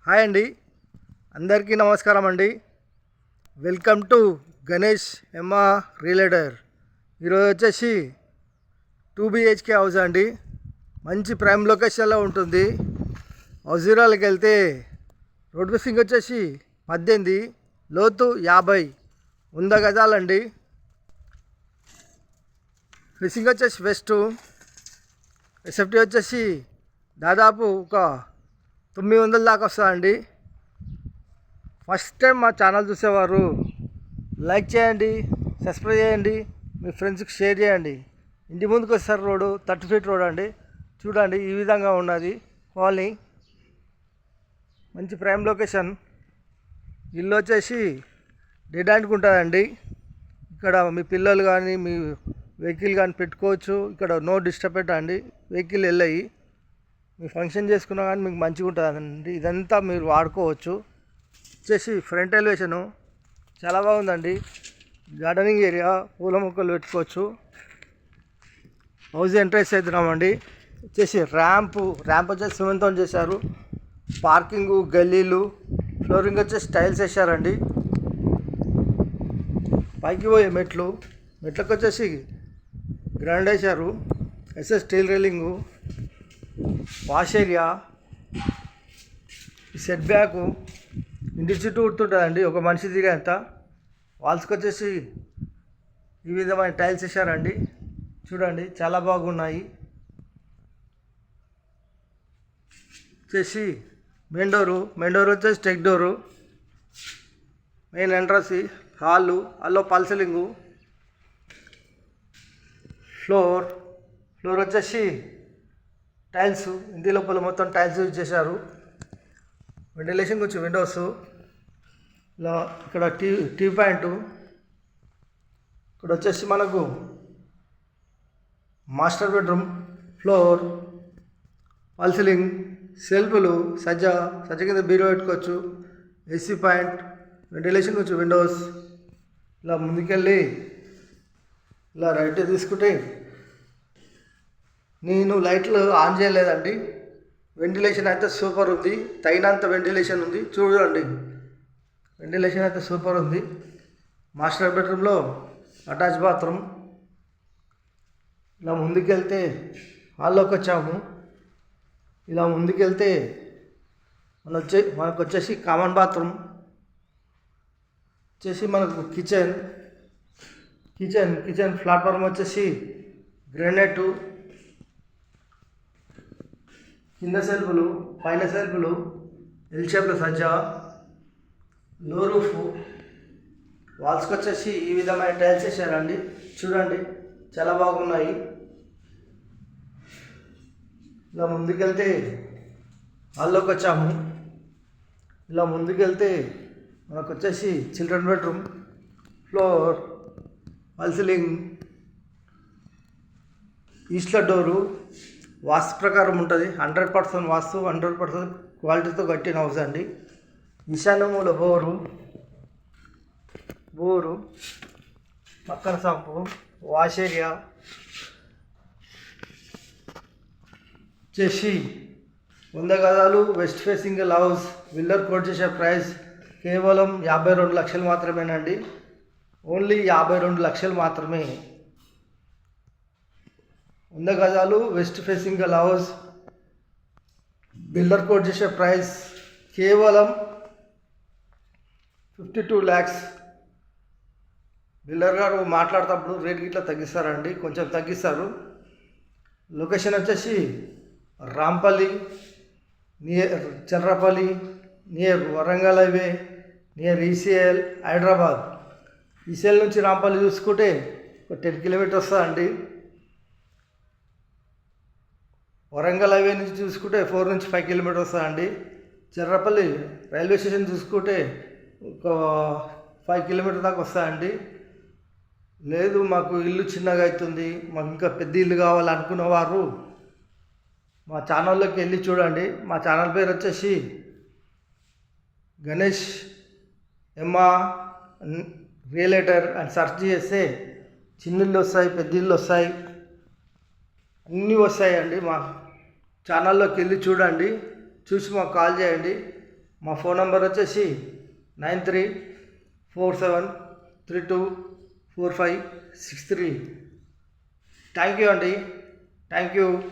Hi అండి, అందరికీ నమస్కారం అండి. Welcome to Ganesh Emma realtor. ఈరోజు వచ్చేసి 2 BHK హౌస్ అండి. మంచి ప్రైమ్ లొకేషన్లో ఉంటుంది. హౌస్ వివరాలకు వెళ్తే రోడ్ ఫేసింగ్ వచ్చేసి 18, లోతు 50, 100 గజాలండి. ఫేసింగ్ వచ్చేసి వెస్ట్. ఎస్ఎఫ్టీ వచ్చేసి దాదాపు ఒక 900 దాకా వస్తుందండి. ఫస్ట్ టైం మా ఛానల్ చూసేవారు లైక్ చేయండి, సబ్స్క్రైబ్ చేయండి, మీ ఫ్రెండ్స్కి షేర్ చేయండి. ఇంటి ముందుకు వస్తారు రోడ్డు 30 ఫీట్ రోడ్ అండి. చూడండి, ఈ విధంగా ఉన్నది కాలనీ. మంచి ప్రైమ్ లొకేషన్. ఇల్లు వచ్చేసి డెడ్ హ్యాండ్కి ఉంటుందండి. ఇక్కడ మీ పిల్లలు కానీ మీ వెహికల్ కానీ పెట్టుకోవచ్చు. ఇక్కడ నో డిస్టర్బెన్స్ అండి. వెహికల్ వెళ్ళయి మీ ఫంక్షన్ చేసుకున్నా కానీ మీకు మంచిగా ఉంటుందండి. ఇదంతా మీరు వాడుకోవచ్చు. వచ్చేసి ఫ్రంట్ ఎలివేషను చాలా బాగుందండి. గార్డెనింగ్ ఏరియా, పూల మొక్కలు పెట్టుకోవచ్చు. హౌస్ ఎంట్రెన్స్ అవుతున్నామండి. వచ్చేసి ర్యాంప్ వచ్చేసి సిమెంట్తో చేశారు. పార్కింగు, గల్లీలు, ఫ్లోరింగ్ వచ్చేసి టైల్స్ వేసారండి. పైకి పోయే మెట్లకు వచ్చేసి గ్రాండ్ వేశారు. SS steel railing, wash area, set back, ఇంటి చుట్టూ ఉడుతుంటుందండి ఒక మనిషి దిగేంత. వాల్స్కి వచ్చేసి ఈ విధమైన టైల్స్ వేసారండి. చూడండి, చాలా బాగున్నాయి. వచ్చేసి మెయిన్ డోరు వచ్చేసి టెక్ డోరు. మెయిన్ ఎంట్రన్స్ హాల్లో ఫాల్ సీలింగు. ఫ్లోర్ వచ్చేసి టైల్స్. ఇంటి లోపల మొత్తం టైల్స్ యూజ్ చేశారు. వెంటిలేషన్ కొంచెం విండోస్. ఇలా ఇక్కడ టీ పాయింట్. ఇక్కడ వచ్చేసి మనకు master bedroom, floor, fall ceiling, సెల్ఫ్లు, సజ్జ కింద బీరో పెట్టుకోవచ్చు. ఏసీ పాయింట్, వెంటిలేషన్ కొంచెం విండోస్. ఇలా ముందుకెళ్ళి ఇలా రైట్ తీసుకుంటే నేను లైట్లు ఆన్ చేయలేదండి. వెంటిలేషన్ అయితే సూపర్ ఉంది. తగినంత వెంటిలేషన్ ఉంది. చూడండి, వెంటిలేషన్ అయితే సూపర్ ఉంది. మాస్టర్ బెడ్రూమ్లో అటాచ్ బాత్రూమ్. ఇలా ముందుకెళ్తే హాల్లోకి వచ్చాము. ఇలా ముందుకెళ్తే మనకు వచ్చేసి కామన్ బాత్రూమ్. వచ్చేసి మనకు కిచెన్ ప్లాట్ఫామ్ వచ్చేసి గ్రానైటు. కింద సెల్ఫ్లు, పైన సెల్ఫ్లు, ఎల్ షేప్లో సజ్జ, లో రూఫ్. వాల్స్కి వచ్చేసి ఈ విధమైన టైల్స్ వేసారండి. చూడండి, చాలా బాగున్నాయి. ఇలా ముందుకెళ్తే హాల్లోకి వచ్చాము. ఇలా ముందుకెళ్తే మనకు వచ్చేసి children bedroom, floor, fall ceiling, ఈస్ట్లో డోరు. వాస్తు ప్రకారం ఉంటుంది. 100% వాస్తు, 100% క్వాలిటీతో కట్టిన హౌస్ అండి. ఈశాన్యమూల బోరు, పక్కన సంపు, వాష్ ఏరియా. వచ్చేసి 100 గజాలు west facing house. Builder quote చేసే ప్రైస్ కేవలం 52 లక్షలు మాత్రమేనండి. ఓన్లీ 52 లక్షలు మాత్రమే. 100 గజాలు west facing house. Builder quote చేసే ప్రైస్ కేవలం 52 lakhs. బిల్డర్ గారు మాట్లాడేటప్పుడు రేట్ గిట్లా తగ్గిస్తారండి, కొంచెం తగ్గిస్తారు. లొకేషన్ వచ్చేసి Rampally, near Cherlapally, near Warangal highway, near ECIL, Hyderabad. ECIL నుంచి రాంపల్లి చూసుకుంటే ఒక 10 కిలోమీటర్స్ వస్తుందండి. వరంగల్ హైవే నుంచి చూసుకుంటే 4 నుంచి 5 కిలోమీటర్స్ వస్తుందండి. చెర్రపల్లి రైల్వే స్టేషన్ చూసుకుంటే ఒక 5 కిలోమీటర్ దాకా వస్తాయండి. లేదు మాకు ఇల్లు చిన్నగా అవుతుంది, మాకు ఇంకా పెద్ద ఇల్లు కావాలనుకున్న వారు మా ఛానల్లోకి వెళ్ళి చూడండి. మా ఛానల్ పేరు వచ్చేసి గణేష్ ఎమ్మా రియల్టర్ అని సెర్చ్ చేస్తే చిన్నిళ్ళు వస్తాయి, పెద్ద ఇల్లు వస్తాయి, అన్నీ వస్తాయండి. మా ఛానల్లోకి వెళ్ళి చూడండి, చూసి మాకు కాల్ చేయండి. మా ఫోన్ నెంబర్ వచ్చేసి 9347324563. థ్యాంక్ యూ అండి. Thank you.